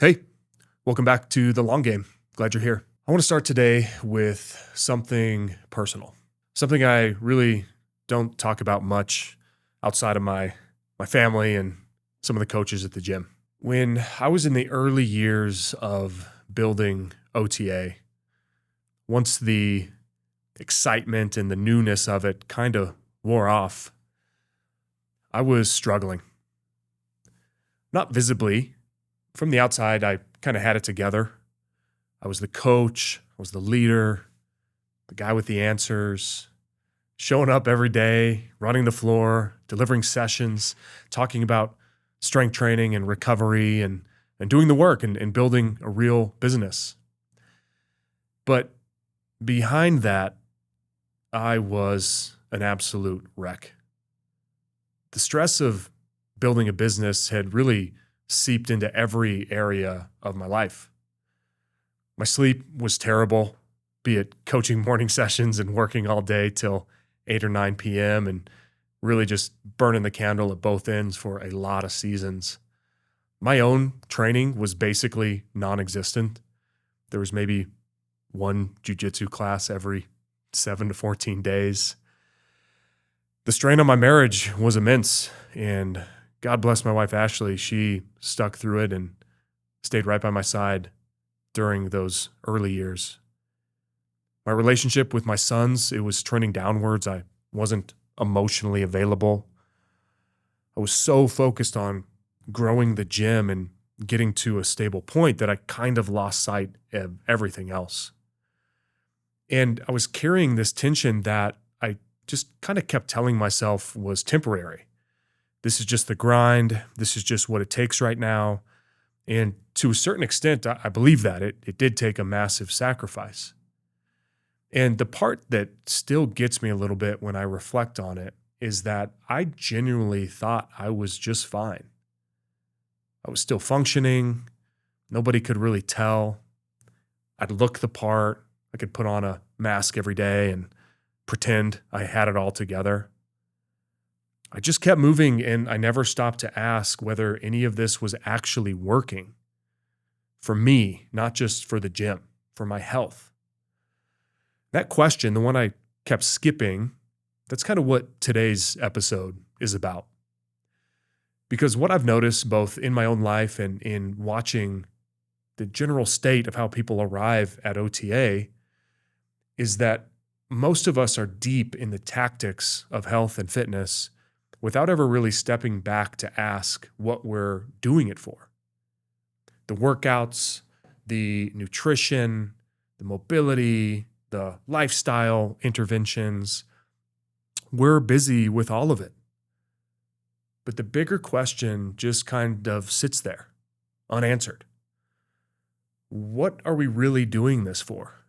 Hey, welcome back to The Long Game. Glad you're here. I want to start today with something personal, something I really don't talk about much outside of my family and some of the coaches at the gym. When I was in the early years of building OTA, once the excitement and the newness of it kind of wore off, I was struggling. Not visibly. From the outside, I kind of had it together. I was the coach, I was the leader, the guy with the answers, showing up every day, running the floor, delivering sessions, talking about strength training and recovery and doing the work and building a real business. But behind that, I was an absolute wreck. The stress of building a business had really seeped into every area of my life. My sleep was terrible, be it coaching morning sessions and working all day till 8 or 9 p.m. and really just burning the candle at both ends for a lot of seasons. My own training was basically non-existent. There was maybe one jiu-jitsu class every 7 to 14 days. The strain on my marriage was immense, and God bless my wife, Ashley. She stuck through it and stayed right by my side during those early years. My relationship with my sons, it was trending downwards. I wasn't emotionally available. I was so focused on growing the gym and getting to a stable point that I kind of lost sight of everything else. And I was carrying this tension that I just kind of kept telling myself was temporary. This is just the grind. This is just what it takes right now. And to a certain extent, I believe that it did take a massive sacrifice. And the part that still gets me a little bit when I reflect on it is that I genuinely thought I was just fine. I was still functioning. Nobody could really tell. I'd look the part. I could put on a mask every day and pretend I had it all together. I just kept moving, and I never stopped to ask whether any of this was actually working for me, not just for the gym, for my health. That question, the one I kept skipping, that's kind of what today's episode is about. Because what I've noticed both in my own life and in watching the general state of how people arrive at OTA is that most of us are deep in the tactics of health and fitness without ever really stepping back to ask what we're doing it for. The workouts, the nutrition, the mobility, the lifestyle interventions, we're busy with all of it. But the bigger question just kind of sits there, unanswered. What are we really doing this for?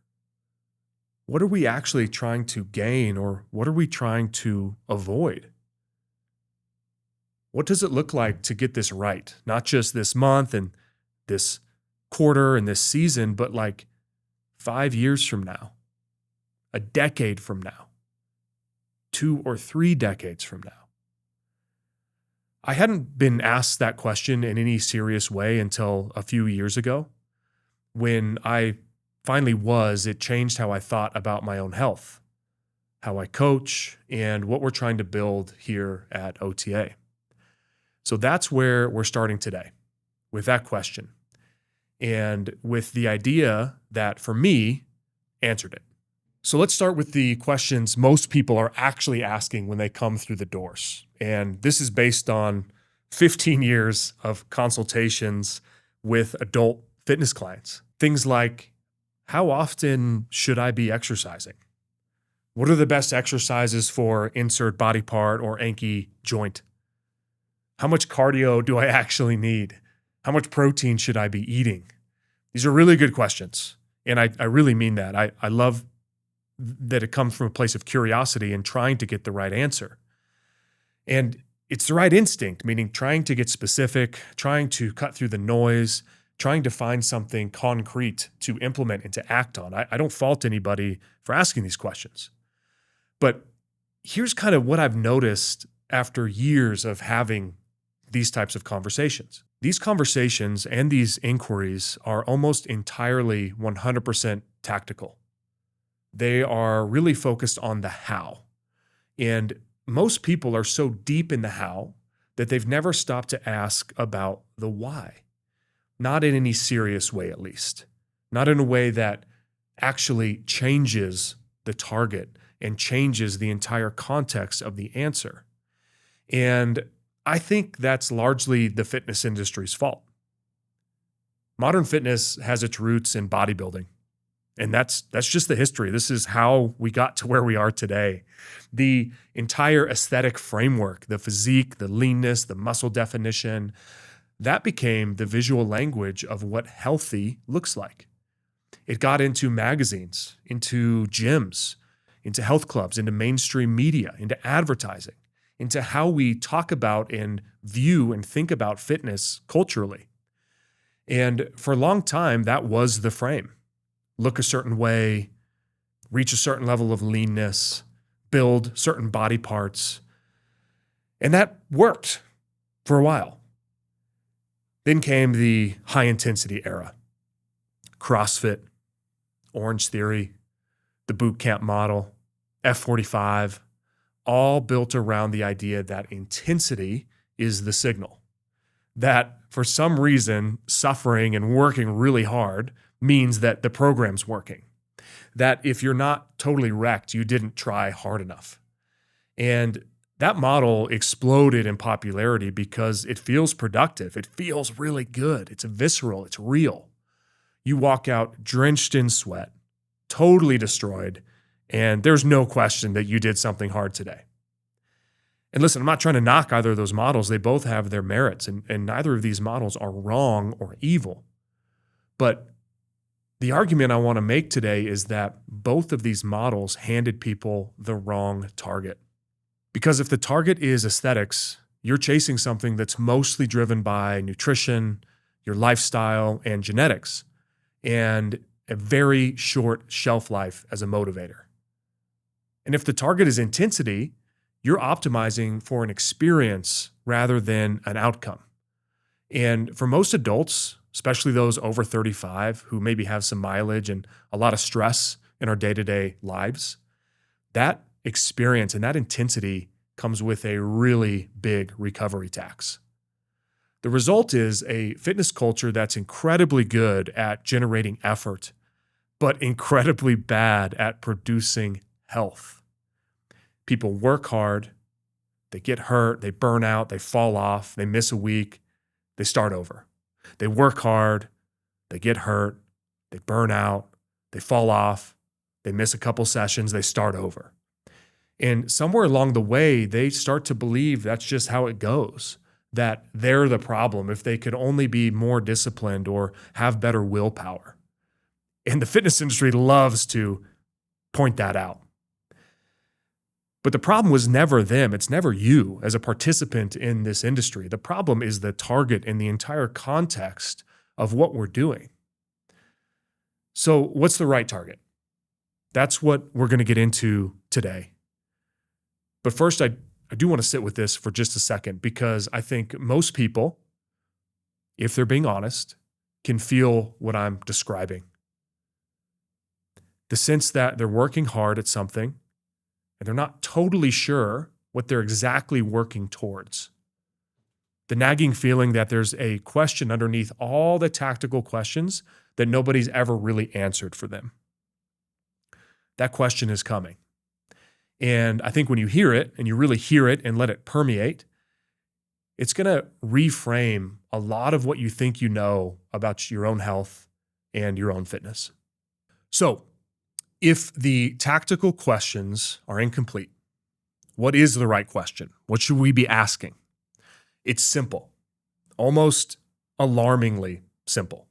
What are we actually trying to gain, or what are we trying to avoid? What does it look like to get this right? Not just this month and this quarter and this season, but like 5 years from now, a decade from now, 2 or 3 decades from now. I hadn't been asked that question in any serious way until a few years ago. When I finally was, it changed how I thought about my own health, how I coach, and what we're trying to build here at OTA. So that's where we're starting today, with that question, and with the idea that, for me, answered it. So let's start with the questions most people are actually asking when they come through the doors. And this is based on 15 years of consultations with adult fitness clients. Things like, how often should I be exercising? What are the best exercises for insert body part or ankle joint? How much cardio do I actually need? How much protein should I be eating? These are really good questions. And I really mean that. I love that it comes from a place of curiosity and trying to get the right answer. And it's the right instinct, meaning trying to get specific, trying to cut through the noise, trying to find something concrete to implement and to act on. I don't fault anybody for asking these questions. But here's kind of what I've noticed after years of having these types of conversations. These conversations and these inquiries are almost entirely 100% tactical. They are really focused on the how. And most people are so deep in the how that they've never stopped to ask about the why. Not in any serious way, at least. Not in a way that actually changes the target and changes the entire context of the answer. And I think that's largely the fitness industry's fault. Modern fitness has its roots in bodybuilding. And that's just the history. This is how we got to where we are today. The entire aesthetic framework, the physique, the leanness, the muscle definition, that became the visual language of what healthy looks like. It got into magazines, into gyms, into health clubs, into mainstream media, into advertising, into how we talk about and view and think about fitness culturally. And for a long time, that was the frame. Look a certain way, reach a certain level of leanness, build certain body parts. And that worked for a while. Then came the high intensity era. CrossFit, Orange Theory, the boot camp model, F45, all built around the idea that intensity is the signal. That for some reason, suffering and working really hard means that the program's working. That if you're not totally wrecked, you didn't try hard enough. And that model exploded in popularity because it feels productive. It feels really good. It's visceral. It's real. You walk out drenched in sweat, totally destroyed, and there's no question that you did something hard today. And listen, I'm not trying to knock either of those models. They both have their merits, and neither of these models are wrong or evil. But the argument I want to make today is that both of these models handed people the wrong target. Because if the target is aesthetics, you're chasing something that's mostly driven by nutrition, your lifestyle, and genetics, and a very short shelf life as a motivator. And if the target is intensity, you're optimizing for an experience rather than an outcome. And for most adults, especially those over 35 who maybe have some mileage and a lot of stress in our day-to-day lives, that experience and that intensity comes with a really big recovery tax. The result is a fitness culture that's incredibly good at generating effort, but incredibly bad at producing health. People work hard, they get hurt, they burn out, they fall off, they miss a week, they start over. They work hard, they get hurt, they burn out, they fall off, they miss a couple sessions, they start over. And somewhere along the way, they start to believe that's just how it goes, that they're the problem if they could only be more disciplined or have better willpower. And the fitness industry loves to point that out. But the problem was never them. It's never you as a participant in this industry. The problem is the target and the entire context of what we're doing. So what's the right target? That's what we're going to get into today. But first, I do want to sit with this for just a second because I think most people, if they're being honest, can feel what I'm describing. The sense that they're working hard at something and they're not totally sure what they're exactly working towards. The nagging feeling that there's a question underneath all the tactical questions that nobody's ever really answered for them. That question is coming. And I think when you hear it and you really hear it and let it permeate, it's going to reframe a lot of what you think you know about your own health and your own fitness. So, if the tactical questions are incomplete, what is the right question? What should we be asking? It's simple, almost alarmingly simple.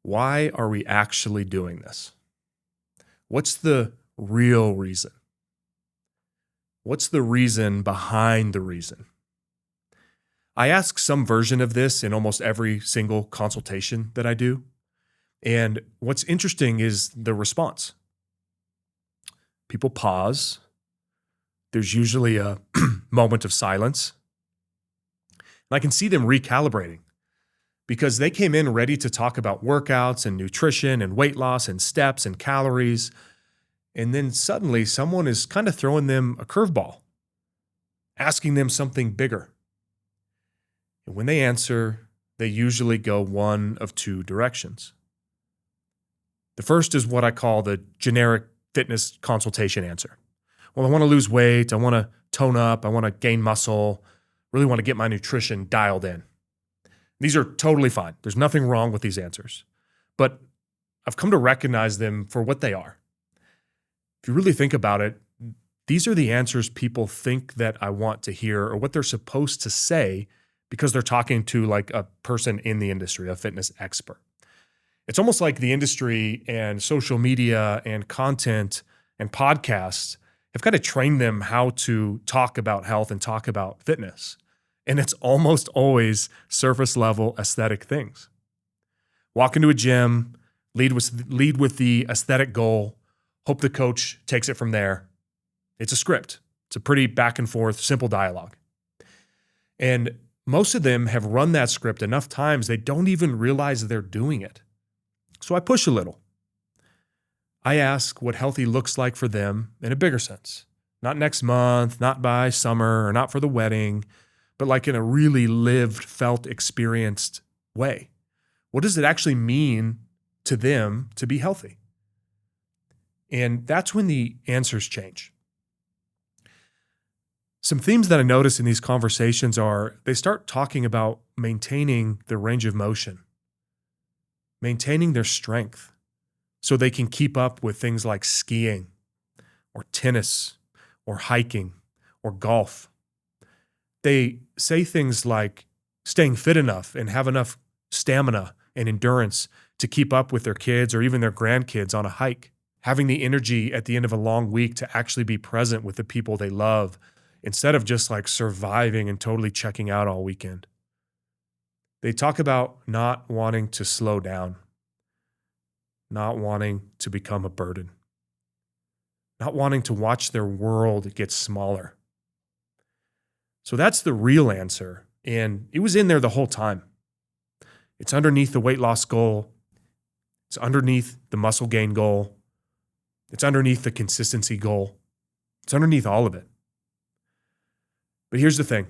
Why are we actually doing this? What's the real reason? What's the reason behind the reason? I ask some version of this in almost every single consultation that I do. And what's interesting is the response. People pause. There's usually a moment of silence. And I can see them recalibrating because they came in ready to talk about workouts and nutrition and weight loss and steps and calories. And then suddenly someone is kind of throwing them a curveball, asking them something bigger. And when they answer, they usually go one of two directions. The first is what I call the generic fitness consultation answer. Well, I want to lose weight. I want to tone up. I want to gain muscle. Really want to get my nutrition dialed in. These are totally fine. There's nothing wrong with these answers. But I've come to recognize them for what they are. If you really think about it, these are the answers people think that I want to hear or what they're supposed to say because they're talking to like a person in the industry, a fitness expert. It's almost like the industry and social media and content and podcasts have kind of trained them how to talk about health and talk about fitness. And it's almost always surface level aesthetic things. Walk into a gym, lead with the aesthetic goal, hope the coach takes it from there. It's a script. It's a pretty back and forth, simple dialogue. And most of them have run that script enough times they don't even realize they're doing it. So I push a little. I ask what healthy looks like for them in a bigger sense. Not next month, not by summer, or not for the wedding, but like in a really lived, felt, experienced way. What does it actually mean to them to be healthy? And that's when the answers change. Some themes that I notice in these conversations are they start talking about maintaining their range of motion, maintaining their strength so they can keep up with things like skiing or tennis or hiking or golf. They say things like staying fit enough and have enough stamina and endurance to keep up with their kids or even their grandkids on a hike, having the energy at the end of a long week to actually be present with the people they love instead of just like surviving and totally checking out all weekend. They talk about not wanting to slow down, not wanting to become a burden, not wanting to watch their world get smaller. So that's the real answer. And it was in there the whole time. It's underneath the weight loss goal. It's underneath the muscle gain goal. It's underneath the consistency goal. It's underneath all of it. But here's the thing.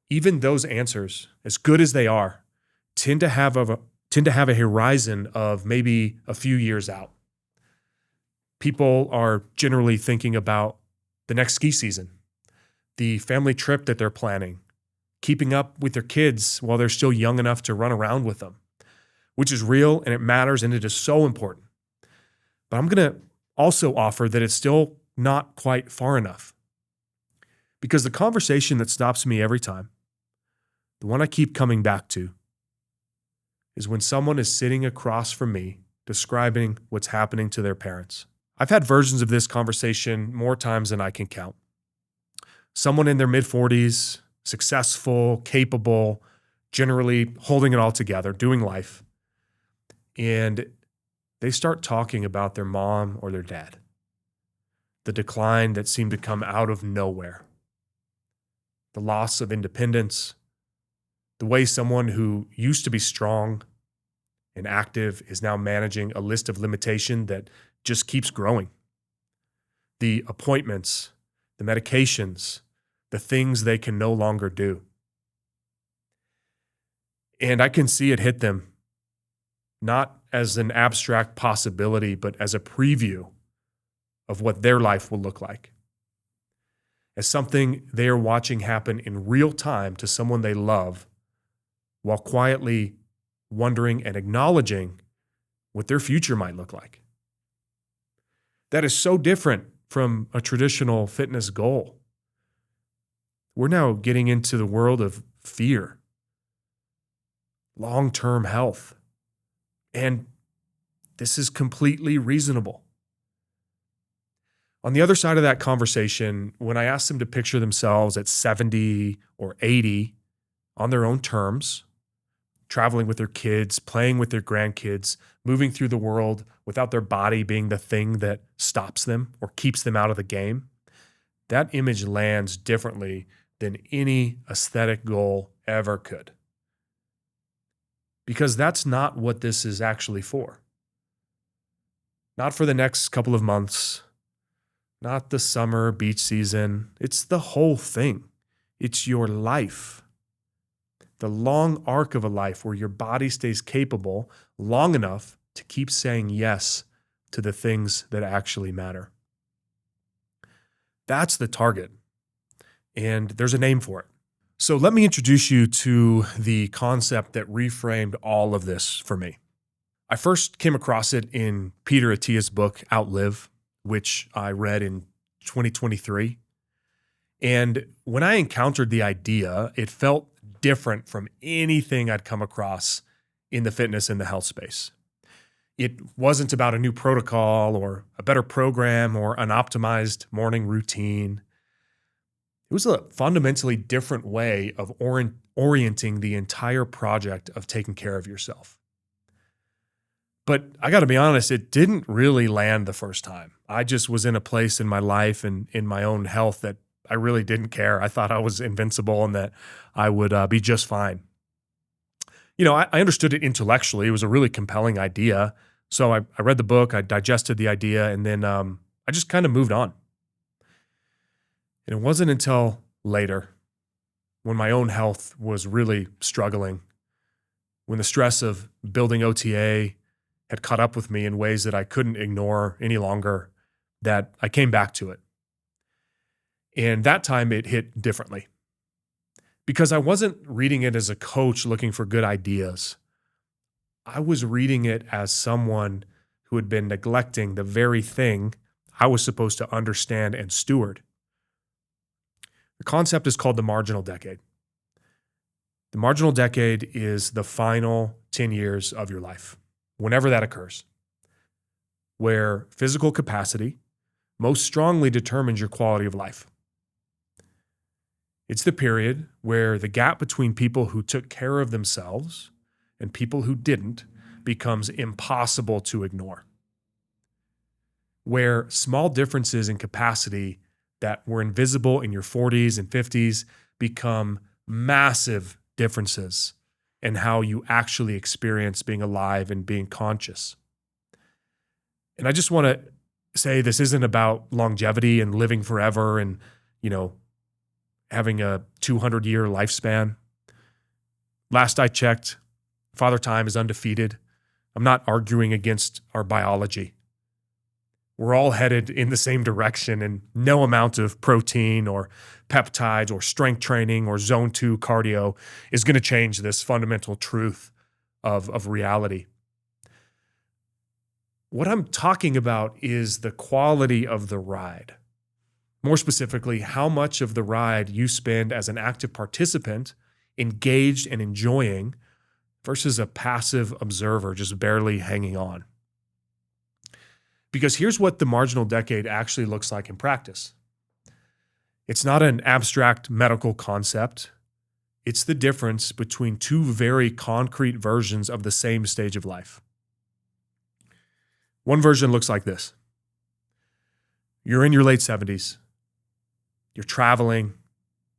Even those answers, as good as they are, tend to have a horizon of maybe a few years out. People are generally thinking about the next ski season, the family trip that they're planning, keeping up with their kids while they're still young enough to run around with them, which is real and it matters and it is so important. But I'm going to also offer that it's still not quite far enough. Because the conversation that stops me every time, the one I keep coming back to, is when someone is sitting across from me describing what's happening to their parents. I've had versions of this conversation more times than I can count. Someone in their mid-40s, successful, capable, generally holding it all together, doing life, and they start talking about their mom or their dad, the decline that seemed to come out of nowhere, the loss of independence, the way someone who used to be strong and active is now managing a list of limitation that just keeps growing. The appointments, the medications, the things they can no longer do. And I can see it hit them, not as an abstract possibility, but as a preview of what their life will look like. As something they are watching happen in real time to someone they love, while quietly wondering and acknowledging what their future might look like. That is so different from a traditional fitness goal. We're now getting into the world of fear, long-term health, and this is completely reasonable. On the other side of that conversation, when I ask them to picture themselves at 70 or 80 on their own terms, traveling with their kids, playing with their grandkids, moving through the world without their body being the thing that stops them or keeps them out of the game, that image lands differently than any aesthetic goal ever could. Because that's not what this is actually for. Not for the next couple of months, not the summer beach season. It's the whole thing. It's your life. The long arc of a life where your body stays capable long enough to keep saying yes to the things that actually matter. That's the target. And there's a name for it. So let me introduce you to the concept that reframed all of this for me. I first came across it in Peter Attia's book, Outlive, which I read in 2023. And when I encountered the idea, it felt different from anything I'd come across in the fitness and the health space. It wasn't about a new protocol or a better program or an optimized morning routine. It was a fundamentally different way of orienting the entire project of taking care of yourself. But I got to be honest, it didn't really land the first time. I just was in a place in my life and in my own health that I really didn't care. I thought I was invincible and that I would be just fine. I understood it intellectually. It was a really compelling idea. So I read the book, I digested the idea, and then I just kind of moved on. And it wasn't until later, when my own health was really struggling, when the stress of building OTA had caught up with me in ways that I couldn't ignore any longer, that I came back to it. And that time it hit differently. Because I wasn't reading it as a coach looking for good ideas. I was reading it as someone who had been neglecting the very thing I was supposed to understand and steward. The concept is called the Marginal Decade. The Marginal Decade is the final 10 years of your life, whenever that occurs, where physical capacity most strongly determines your quality of life. It's the period where the gap between people who took care of themselves and people who didn't becomes impossible to ignore. Where small differences in capacity that were invisible in your 40s and 50s become massive differences in how you actually experience being alive and being conscious. And I just want to say this isn't about longevity and living forever and, having a 200-year lifespan. Last I checked, Father Time is undefeated. I'm not arguing against our biology. We're all headed in the same direction, and no amount of protein or peptides or strength training or zone 2 cardio is going to change this fundamental truth of reality. What I'm talking about is the quality of the ride. More specifically, how much of the ride you spend as an active participant, engaged and enjoying, versus a passive observer just barely hanging on. Because here's what the Marginal Decade actually looks like in practice. It's not an abstract medical concept. It's the difference between two very concrete versions of the same stage of life. One version looks like this. You're in your late 70s. You're traveling.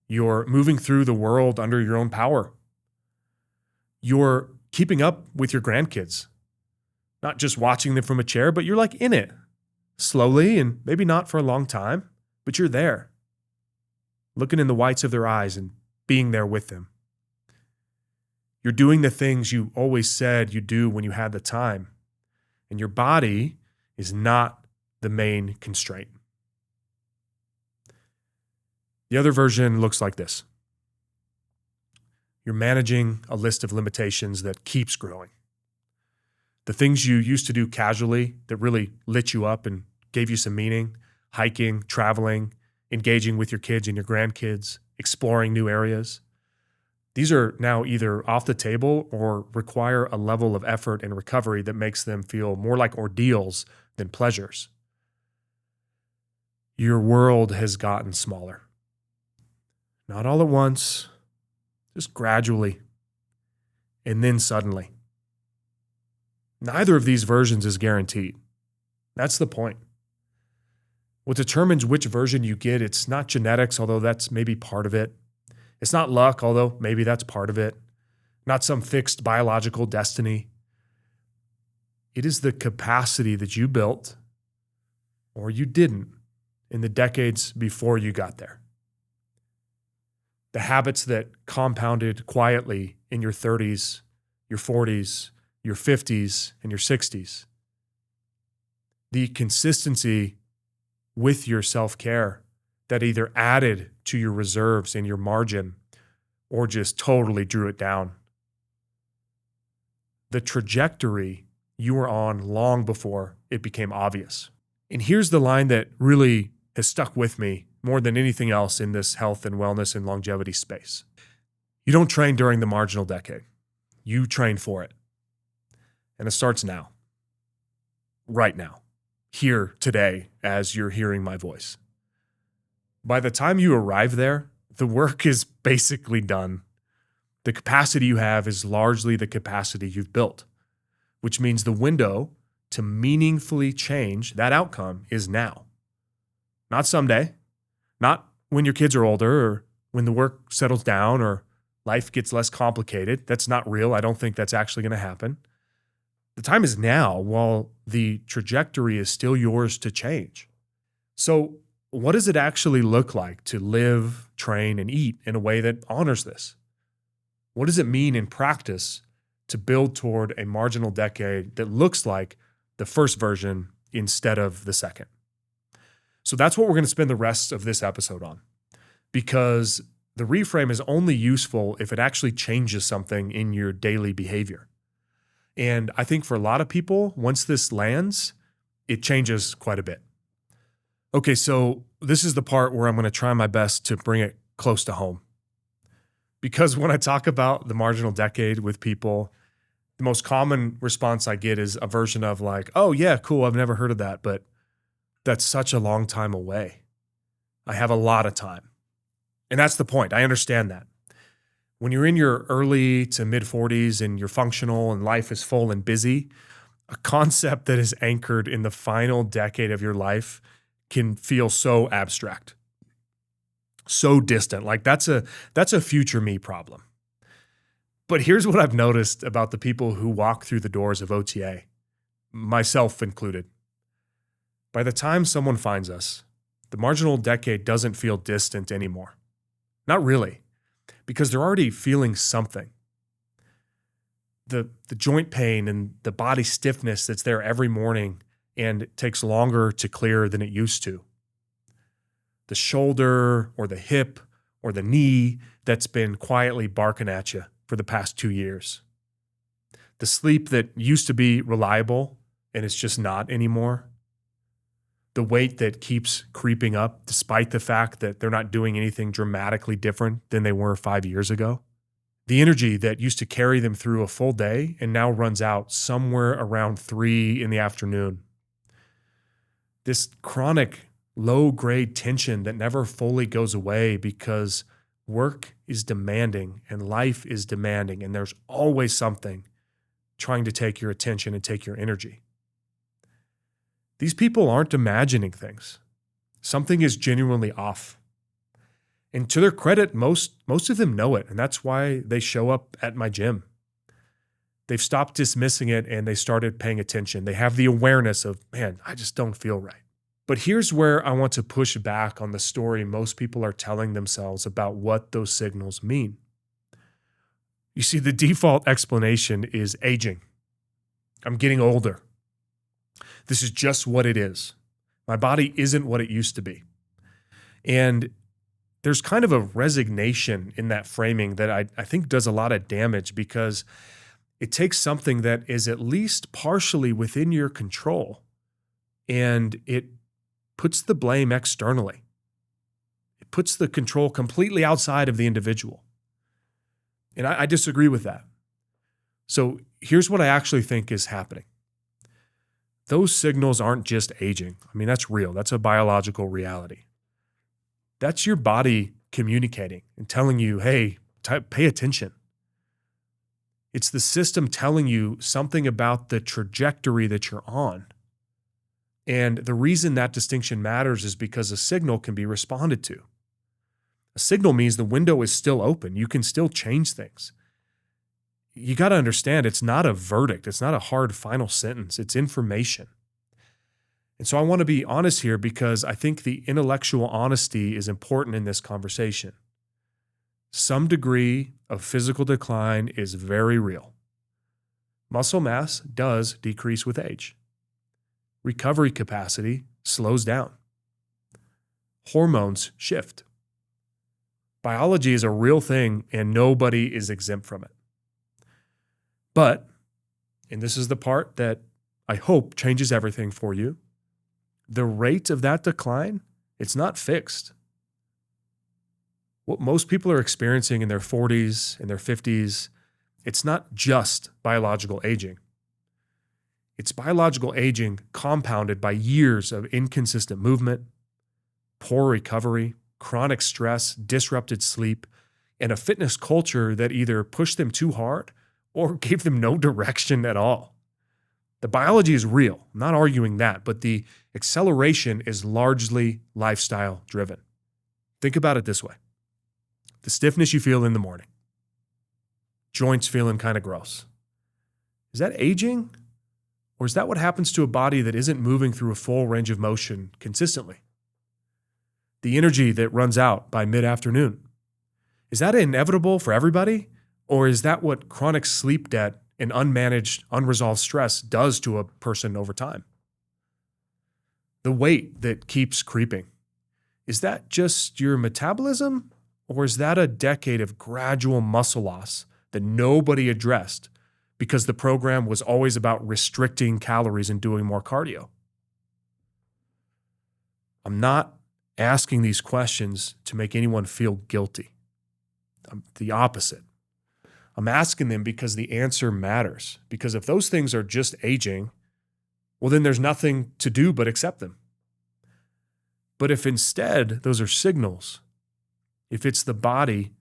You're moving through the world under your own power. You're keeping up with your grandkids. Not just watching them from a chair, but you're like in it. Slowly and maybe not for a long time, but you're there. Looking in the whites of their eyes and being there with them. You're doing the things you always said you'd do when you had the time. And your body is not the main constraint. The other version looks like this. You're managing a list of limitations that keeps growing. The things you used to do casually that really lit you up and gave you some meaning, hiking, traveling, engaging with your kids and your grandkids, exploring new areas. These are now either off the table or require a level of effort and recovery that makes them feel more like ordeals than pleasures. Your world has gotten smaller. Not all at once, just gradually, and then suddenly. Neither of these versions is guaranteed. That's the point. What determines which version you get, it's not genetics, although that's maybe part of it. It's not luck, although maybe that's part of it. Not some fixed biological destiny. It is the capacity that you built or you didn't in the decades before you got there. The habits that compounded quietly in your 30s, your 40s, your 50s, and your 60s. The consistency with your self-care that either added to your reserves and your margin or just totally drew it down. The trajectory you were on long before it became obvious. And here's the line that really has stuck with me more than anything else in this health and wellness and longevity space. You don't train during the marginal decade. You train for it. And it starts now. Right now. Here today as you're hearing my voice. By the time you arrive there, the work is basically done. The capacity you have is largely the capacity you've built, which means the window to meaningfully change that outcome is now. Not someday, not when your kids are older or when the work settles down or life gets less complicated. That's not real. I don't think that's actually going to happen. The time is now while the trajectory is still yours to change. So what does it actually look like to live, train, and eat in a way that honors this? What does it mean in practice to build toward a marginal decade that looks like the first version instead of the second? So that's what we're going to spend the rest of this episode on, because the reframe is only useful if it actually changes something in your daily behavior. And I think for a lot of people, once this lands, it changes quite a bit. Okay, so this is the part where I'm going to try my best to bring it close to home. Because when I talk about the marginal decade with people, the most common response I get is a version of like, oh yeah, cool, I've never heard of that, but that's such a long time away. I have a lot of time. And that's the point. I understand that. When you're in your early to mid 40s and you're functional and life is full and busy, a concept that is anchored in the final decade of your life can feel so abstract, so distant. Like that's a future me problem. But here's what I've noticed about the people who walk through the doors of OTA, myself included. By the time someone finds us, the marginal decade doesn't feel distant anymore. Not really, because they're already feeling something. The joint pain and the body stiffness that's there every morning and it takes longer to clear than it used to. The shoulder or the hip or the knee that's been quietly barking at you for the past 2 years. The sleep that used to be reliable and it's just not anymore. The weight that keeps creeping up despite the fact that they're not doing anything dramatically different than they were 5 years ago. The energy that used to carry them through a full day and now runs out somewhere around 3 in the afternoon. This chronic low-grade tension that never fully goes away because work is demanding and life is demanding and there's always something trying to take your attention and take your energy. These people aren't imagining things. Something is genuinely off. And to their credit, most of them know it, and that's why they show up at my gym. They've stopped dismissing it and they started paying attention. They have the awareness of, man, I just don't feel right. But here's where I want to push back on the story most people are telling themselves about what those signals mean. You see, the default explanation is aging. I'm getting older. This is just what it is. My body isn't what it used to be. And there's kind of a resignation in that framing that I think does a lot of damage because it takes something that is at least partially within your control and it puts the blame externally. It puts the control completely outside of the individual. And I disagree with that. So here's what I actually think is happening. Those signals aren't just aging. I mean, that's real. That's a biological reality. That's your body communicating and telling you, hey, pay attention. It's the system telling you something about the trajectory that you're on. And the reason that distinction matters is because a signal can be responded to. A signal means the window is still open. You can still change things. You got to understand it's not a verdict. It's not a hard final sentence. It's information. And so I want to be honest here because I think the intellectual honesty is important in this conversation. Some degree of physical decline is very real. Muscle mass does decrease with age. Recovery capacity slows down. Hormones shift. Biology is a real thing and nobody is exempt from it. But, and this is the part that I hope changes everything for you, the rate of that decline, it's not fixed. What most people are experiencing in their 40s and their 50s, it's not just biological aging. It's biological aging compounded by years of inconsistent movement, poor recovery, chronic stress, disrupted sleep, and a fitness culture that either pushed them too hard or gave them no direction at all. The biology is real. I'm not arguing that, but the acceleration is largely lifestyle driven. Think about it this way. The stiffness you feel in the morning, joints feeling kind of gross. Is that aging? Or is that what happens to a body that isn't moving through a full range of motion consistently? The energy that runs out by mid-afternoon, is that inevitable for everybody? Or is that what chronic sleep debt and unmanaged, unresolved stress does to a person over time? The weight that keeps creeping, is that just your metabolism? Or is that a decade of gradual muscle loss that nobody addressed because the program was always about restricting calories and doing more cardio? I'm not asking these questions to make anyone feel guilty. I'm the opposite. I'm asking them because the answer matters. Because if those things are just aging, well, then there's nothing to do but accept them. But if instead those are signals, if it's the body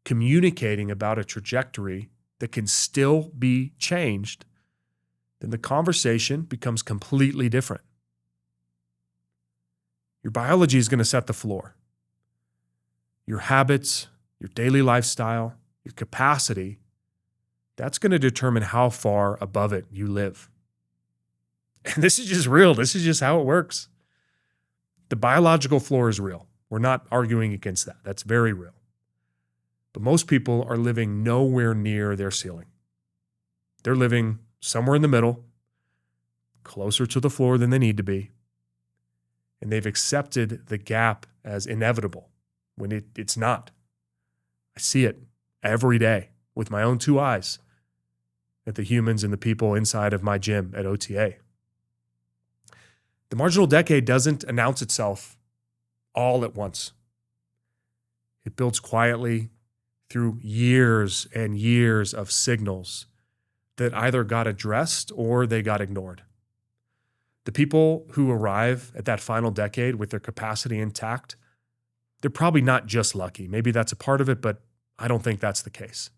communicating about a trajectory that can still be changed, then the conversation becomes completely different. Your biology is going to set the floor. Your habits, your daily lifestyle, your capacity, that's going to determine how far above it you live. And this is just real. This is just how it works. The biological floor is real. We're not arguing against that. That's very real. But most people are living nowhere near their ceiling. They're living somewhere in the middle, closer to the floor than they need to be. And they've accepted the gap as inevitable when it's not. I see it every day with my own two eyes at the humans and the people inside of my gym at OTA. The marginal decade doesn't announce itself all at once. It builds quietly through years and years of signals that either got addressed or they got ignored. The people who arrive at that final decade with their capacity intact, they're probably not just lucky. Maybe that's a part of it, but I don't think that's the case.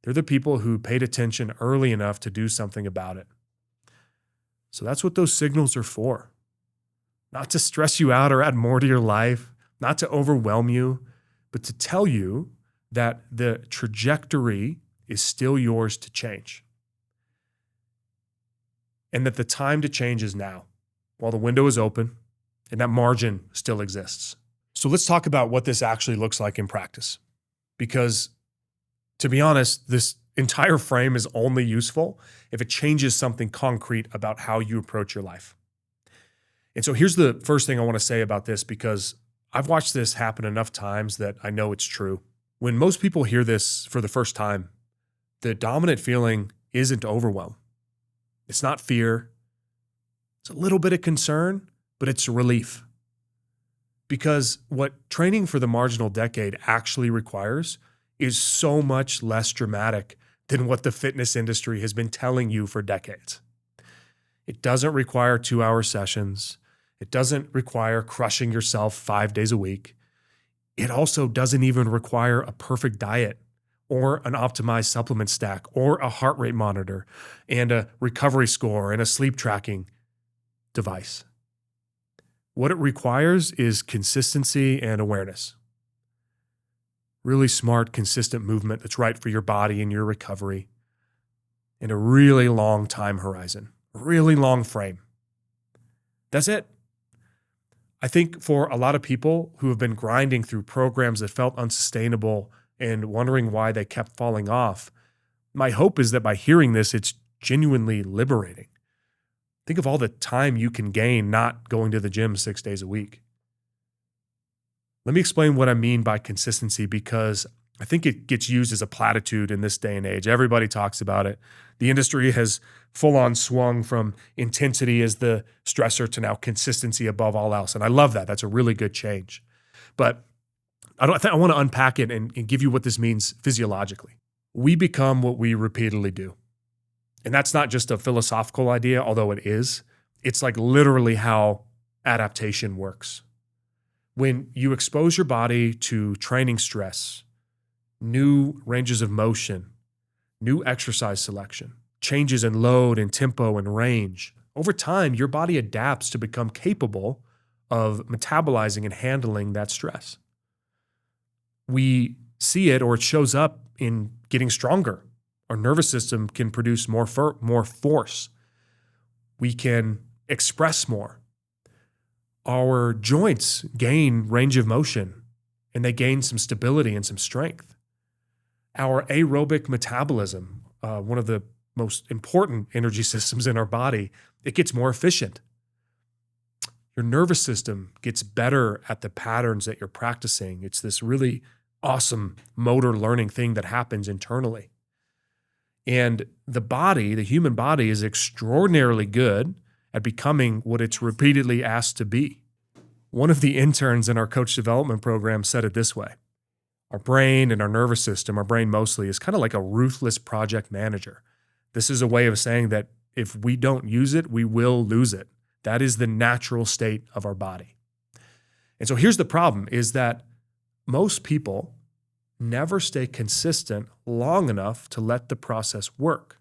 They're the people who paid attention early enough to do something about it. So that's what those signals are for. Not to stress you out or add more to your life, not to overwhelm you, but to tell you that the trajectory is still yours to change. And that the time to change is now, while the window is open and that margin still exists. So let's talk about what this actually looks like in practice. Because to be honest, this entire frame is only useful if it changes something concrete about how you approach your life. And so here's the first thing I want to say about this, because I've watched this happen enough times that I know it's true. When most people hear this for the first time, the dominant feeling isn't overwhelm. It's not fear. It's a little bit of concern, but it's relief. Because what training for the marginal decade actually requires is so much less dramatic than what the fitness industry has been telling you for decades. It doesn't require 2-hour sessions. It doesn't require crushing yourself 5 days a week. It also doesn't even require a perfect diet or an optimized supplement stack or a heart rate monitor and a recovery score and a sleep tracking device. What it requires is consistency and awareness. really smart, consistent movement that's right for your body and your recovery, and a really long time horizon, a really long frame. That's it. I think for a lot of people who have been grinding through programs that felt unsustainable and wondering why they kept falling off, my hope is that by hearing this, it's genuinely liberating. Think of all the time you can gain not going to the gym 6 days a week. Let me explain what I mean by consistency, because I think it gets used as a platitude in this day and age. Everybody talks about it. The industry has full on swung from intensity as the stressor to now consistency above all else. And I love that. That's a really good change. But I want to unpack it and give you what this means physiologically. We become what we repeatedly do. And that's not just a philosophical idea, although it is. It's like literally how adaptation works. When you expose your body to training stress, new ranges of motion, new exercise selection, changes in load and tempo and range, over time, your body adapts to become capable of metabolizing and handling that stress. We see it, or it shows up in getting stronger. Our nervous system can produce more force. We can express more. Our joints gain range of motion, and they gain some stability and some strength. Our aerobic metabolism, one of the most important energy systems in our body, it gets more efficient. Your nervous system gets better at the patterns that you're practicing. It's this really awesome motor learning thing that happens internally. And the body, the human body, is extraordinarily good at becoming what it's repeatedly asked to be. One of the interns in our coach development program said it this way: our brain and our nervous system, our brain mostly, is kind of like a ruthless project manager. This is a way of saying that if we don't use it, we will lose it. That is the natural state of our body. And so here's the problem, is that most people never stay consistent long enough to let the process work.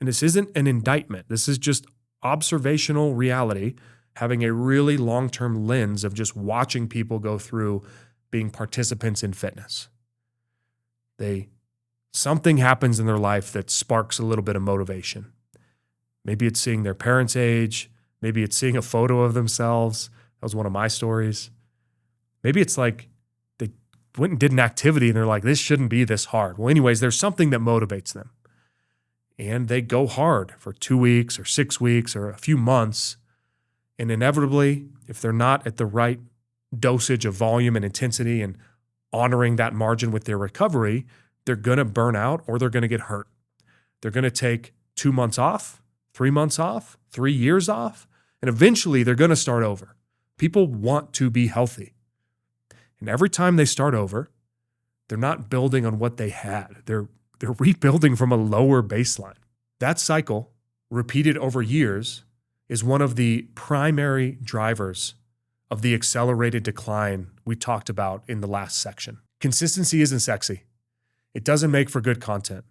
And this isn't an indictment. This is just observational reality, having a really long-term lens of just watching people go through being participants in fitness. Something happens in their life that sparks a little bit of motivation. Maybe it's seeing their parents age. Maybe it's seeing a photo of themselves. That was one of my stories. Maybe it's like they went and did an activity and they're like, this shouldn't be this hard. Well, anyways, there's something that motivates them. And they go hard for 2 weeks or 6 weeks or a few months. And inevitably, if they're not at the right dosage of volume and intensity and honoring that margin with their recovery, they're going to burn out or they're going to get hurt. They're going to take 2 months off, 3 months off, 3 years off, and eventually they're going to start over. People want to be healthy. And every time they start over, they're not building on what they had. They're rebuilding from a lower baseline. That cycle, repeated over years, is one of the primary drivers of the accelerated decline we talked about in the last section. Consistency isn't sexy. It doesn't make for good content.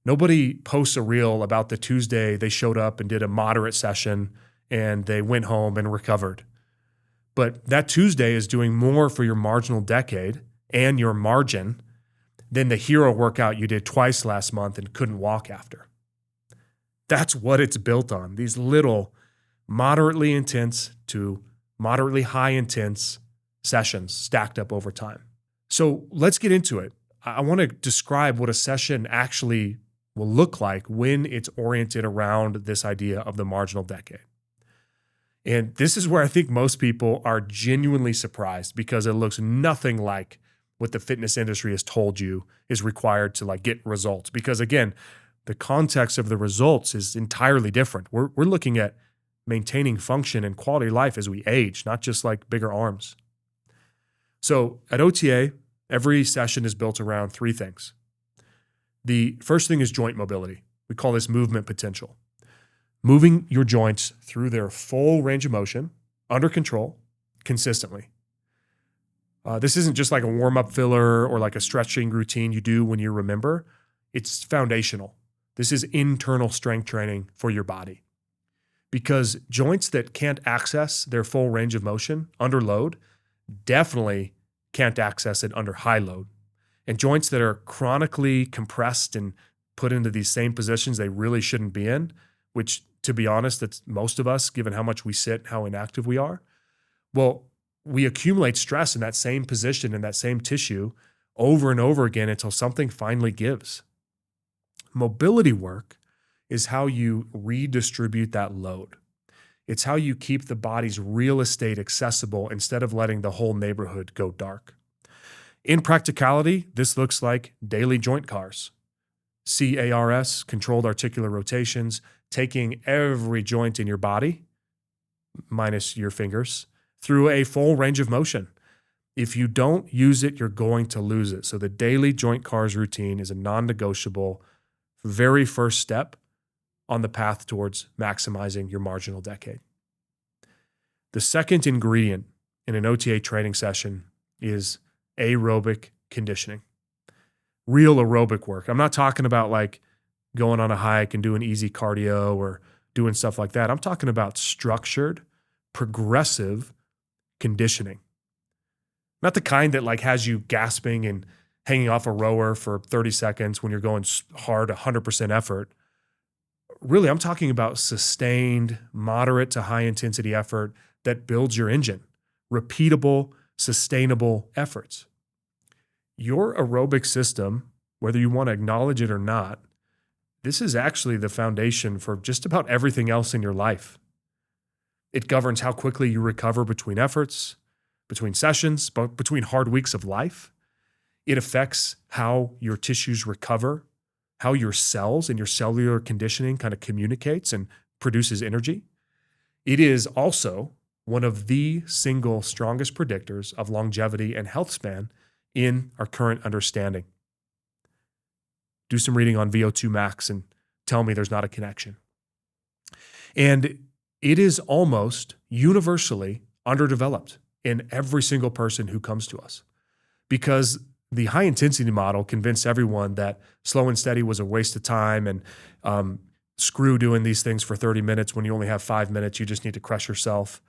Nobody posts a reel about the Tuesday they showed up and did a moderate session and they went home and recovered. But that Tuesday is doing more for your marginal decade and your margin than the hero workout you did twice last month and couldn't walk after. That's what it's built on, these little moderately intense to moderately high intense sessions stacked up over time. So let's get into it. I want to describe what a session actually will look like when it's oriented around this idea of the marginal decade. And this is where I think most people are genuinely surprised, because it looks nothing like what the fitness industry has told you is required to like get results. Because again, the context of the results is entirely different. We're looking at maintaining function and quality of life as we age, not just like bigger arms. So at OTA, every session is built around 3 things. The first thing is joint mobility. We call this movement potential. Moving your joints through their full range of motion, under control, consistently. This isn't just like a warm-up filler or like a stretching routine you do when you remember. It's foundational. This is internal strength training for your body. Because joints that can't access their full range of motion under load definitely can't access it under high load. And joints that are chronically compressed and put into these same positions they really shouldn't be in, which, to be honest, that's most of us, given how much we sit, how inactive we are. Well, we accumulate stress in that same position, in that same tissue over and over again until something finally gives. Mobility work is how you redistribute that load. It's how you keep the body's real estate accessible instead of letting the whole neighborhood go dark. In practicality, this looks like daily joint CARs. CARS, controlled articular rotations, taking every joint in your body, minus your fingers, through a full range of motion. If you don't use it, you're going to lose it. So the daily joint CARs routine is a non-negotiable, very first step on the path towards maximizing your marginal decade. The second ingredient in an OTA training session is aerobic conditioning. Real aerobic work. I'm not talking about like going on a hike and doing easy cardio or doing stuff like that. I'm talking about structured, progressive conditioning. Not the kind that like has you gasping and hanging off a rower for 30 seconds when you're going hard, 100% effort. Really, I'm talking about sustained, moderate to high intensity effort that builds your engine, repeatable, sustainable efforts. Your aerobic system, whether you want to acknowledge it or not, this is actually the foundation for just about everything else in your life. It governs how quickly you recover between efforts, between sessions, between hard weeks of life. It affects how your tissues recover, how your cells and your cellular conditioning kind of communicates and produces energy. It is also one of the single strongest predictors of longevity and health span in our current understanding. Do some reading on VO2 max and tell me there's not a connection. And it is almost universally underdeveloped in every single person who comes to us, because the high intensity model convinced everyone that slow and steady was a waste of time and screw doing these things for 30 minutes when you only have 5 minutes. You just need to crush yourself.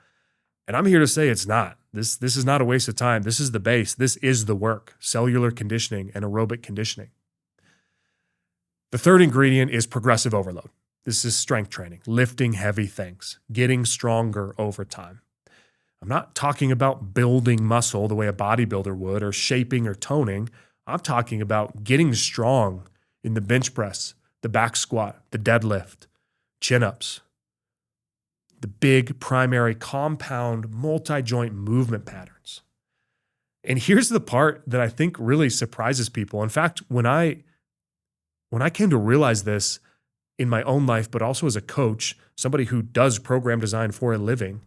And I'm here to say it's not. This is not a waste of time. This is the base. This is the work, cellular conditioning and aerobic conditioning. The third ingredient is progressive overload. This is strength training, lifting heavy things, getting stronger over time. I'm not talking about building muscle the way a bodybuilder would or shaping or toning. I'm talking about getting strong in the bench press, the back squat, the deadlift, chin-ups, the big primary compound multi-joint movement patterns. And here's the part that I think really surprises people. In fact, when I came to realize this in my own life, but also as a coach, somebody who does program design for a living,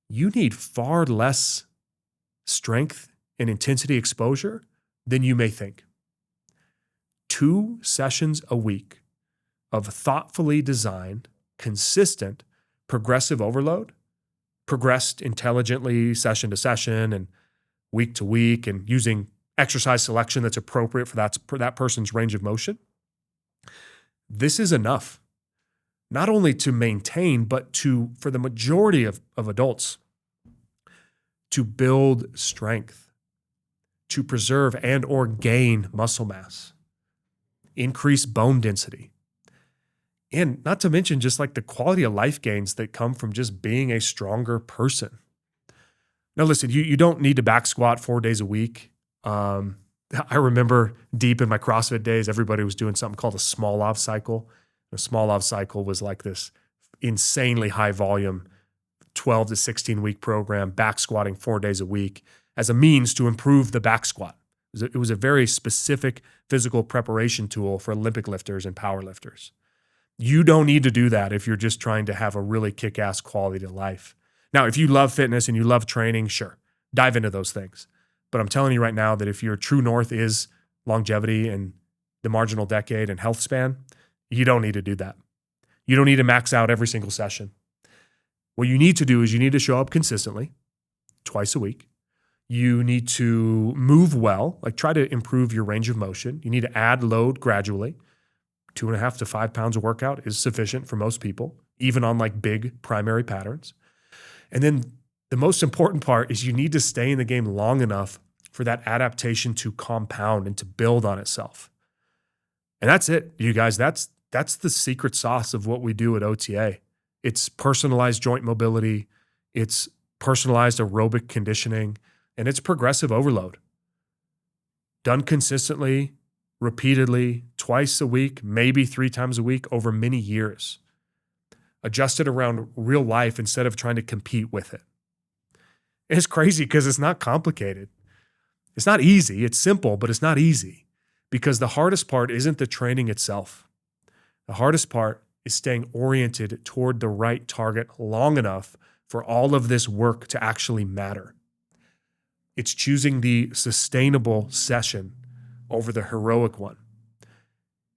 you need far less strength and intensity exposure than you may think. 2 sessions a week of thoughtfully designed, consistent, progressive overload, progressed intelligently session to session and week to week, and using exercise selection that's appropriate for that person's range of motion. This is enough, not only to maintain, but for the majority of adults, to build strength, to preserve and or gain muscle mass, increase bone density, and not to mention just like the quality of life gains that come from just being a stronger person. Now listen, you don't need to back squat 4 days a week. I remember deep in my CrossFit days, everybody was doing something called a Smolov cycle. The Smolov cycle was like this insanely high volume, 12 to 16 week program, back squatting 4 days a week as a means to improve the back squat. It was a very specific physical preparation tool for Olympic lifters and power lifters. You don't need to do that if you're just trying to have a really kick-ass quality to life. Now, if you love fitness and you love training, sure, dive into those things. But I'm telling you right now that if your true north is longevity and the marginal decade and health span, you don't need to do that. You don't need to max out every single session. What you need to do is you need to show up consistently, twice a week. You need to move well, like try to improve your range of motion. You need to add load gradually. 2.5 to 5 pounds of workout is sufficient for most people, even on like big primary patterns. And then the most important part is you need to stay in the game long enough for for that adaptation to compound and to build on itself. And that's it, you guys. That's the secret sauce of what we do at OTA. It's personalized joint mobility, it's personalized aerobic conditioning, and it's progressive overload. Done consistently, repeatedly, twice a week, maybe 3 times a week over many years. Adjusted around real life instead of trying to compete with it. It's crazy because it's not complicated. It's not easy. It's simple, but it's not easy because the hardest part isn't the training itself. The hardest part is staying oriented toward the right target long enough for all of this work to actually matter. It's choosing the sustainable session over the heroic one.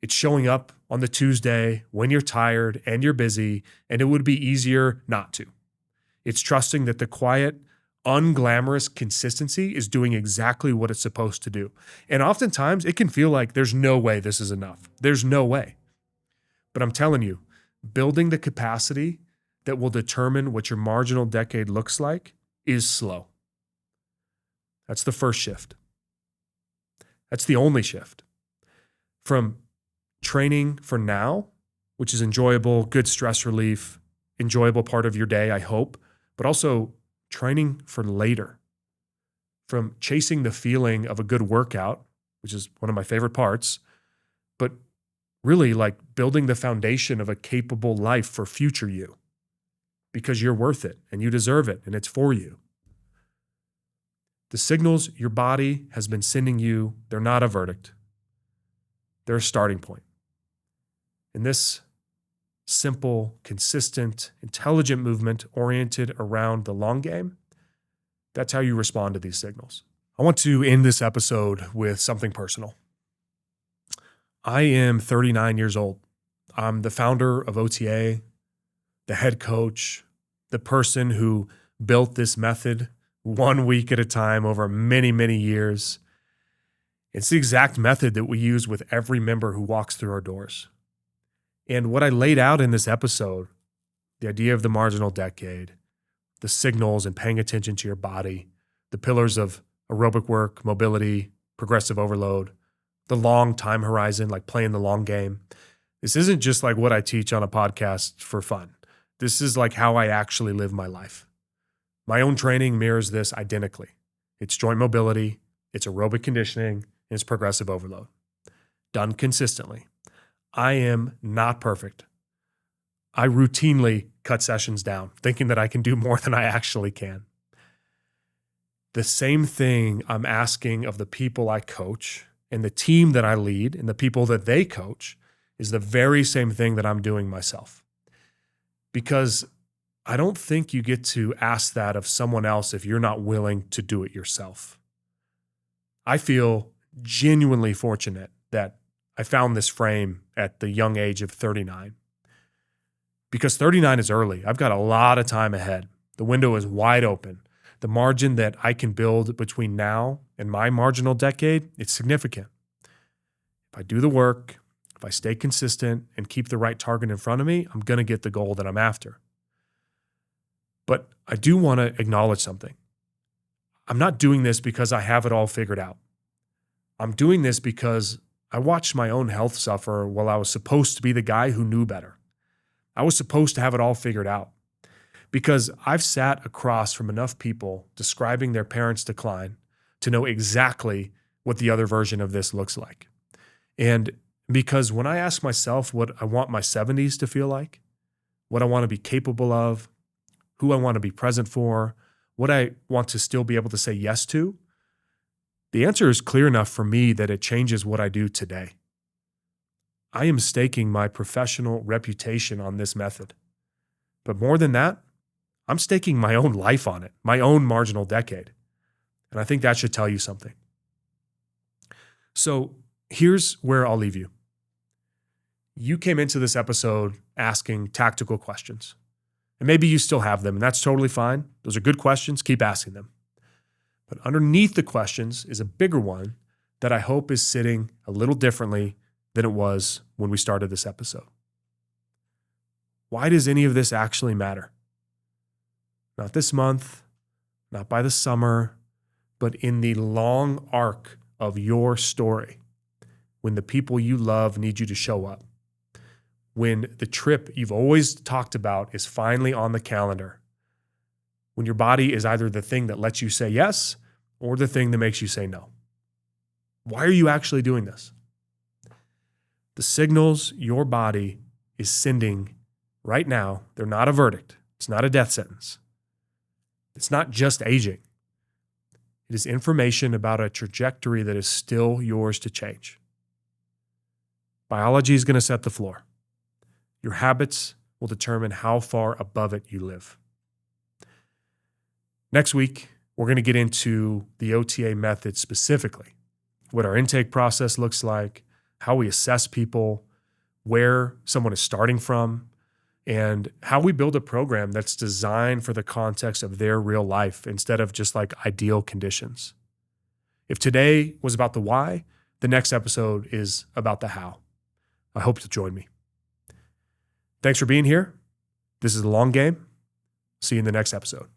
It's showing up on the Tuesday when you're tired and you're busy, and it would be easier not to. It's trusting that the quiet, unglamorous consistency is doing exactly what it's supposed to do. And oftentimes it can feel like there's no way this is enough. There's no way. But I'm telling you, building the capacity that will determine what your marginal decade looks like is slow. That's the first shift. That's the only shift. From training for now, which is enjoyable, good stress relief, enjoyable part of your day, I hope, but also training for later. From chasing the feeling of a good workout, which is one of my favorite parts, but really like building the foundation of a capable life for future you because you're worth it and you deserve it and it's for you. The signals your body has been sending you, they're not a verdict. They're a starting point. And this simple, consistent, intelligent movement oriented around the long game, that's how you respond to these signals. I want to end this episode with something personal. I am 39 years old. I'm the founder of OTA, the head coach, the person who built this method 1 week at a time over many, many years. It's the exact method that we use with every member who walks through our doors. And what I laid out in this episode, the idea of the marginal decade, the signals and paying attention to your body, the pillars of aerobic work, mobility, progressive overload, the long time horizon, like playing the long game. This isn't just like what I teach on a podcast for fun. This is like how I actually live my life. My own training mirrors this identically. It's joint mobility, it's aerobic conditioning, and it's progressive overload. Done consistently. I am not perfect. I routinely cut sessions down, thinking that I can do more than I actually can. The same thing I'm asking of the people I coach and the team that I lead and the people that they coach is the very same thing that I'm doing myself. Because I don't think you get to ask that of someone else if you're not willing to do it yourself. I feel genuinely fortunate that I found this frame at the young age of 39. Because 39 is early. I've got a lot of time ahead. The window is wide open. The margin that I can build between now and my marginal decade, it's significant. If I do the work, if I stay consistent and keep the right target in front of me, I'm going to get the goal that I'm after. But I do want to acknowledge something. I'm not doing this because I have it all figured out. I'm doing this because I watched my own health suffer while I was supposed to be the guy who knew better. I was supposed to have it all figured out because I've sat across from enough people describing their parents' decline to know exactly what the other version of this looks like. And because when I ask myself what I want my 70s to feel like, what I want to be capable of, who I want to be present for, what I want to still be able to say yes to, the answer is clear enough for me that it changes what I do today. I am staking my professional reputation on this method. But more than that, I'm staking my own life on it, my own marginal decade. And I think that should tell you something. So here's where I'll leave you. You came into this episode asking tactical questions. And maybe you still have them, and that's totally fine. Those are good questions. Keep asking them. But underneath the questions is a bigger one that I hope is sitting a little differently than it was when we started this episode. Why does any of this actually matter? Not this month, not by the summer, But in the long arc of your story, when the people you love need you to show up, when the trip you've always talked about is finally on the calendar, when your body is either the thing that lets you say yes or the thing that makes you say no. Why are you actually doing this? The signals your body is sending right now, they're not a verdict. It's not a death sentence. It's not just aging. It is information about a trajectory that is still yours to change. Biology is going to set the floor. Your habits will determine how far above it you live. Next week, we're going to get into the OTA method specifically, what our intake process looks like, how we assess people, where someone is starting from, and how we build a program that's designed for the context of their real life instead of just like ideal conditions. If today was about the why, the next episode is about the how. I hope you'll join me. Thanks for being here. This is The Long Game. See you in the next episode.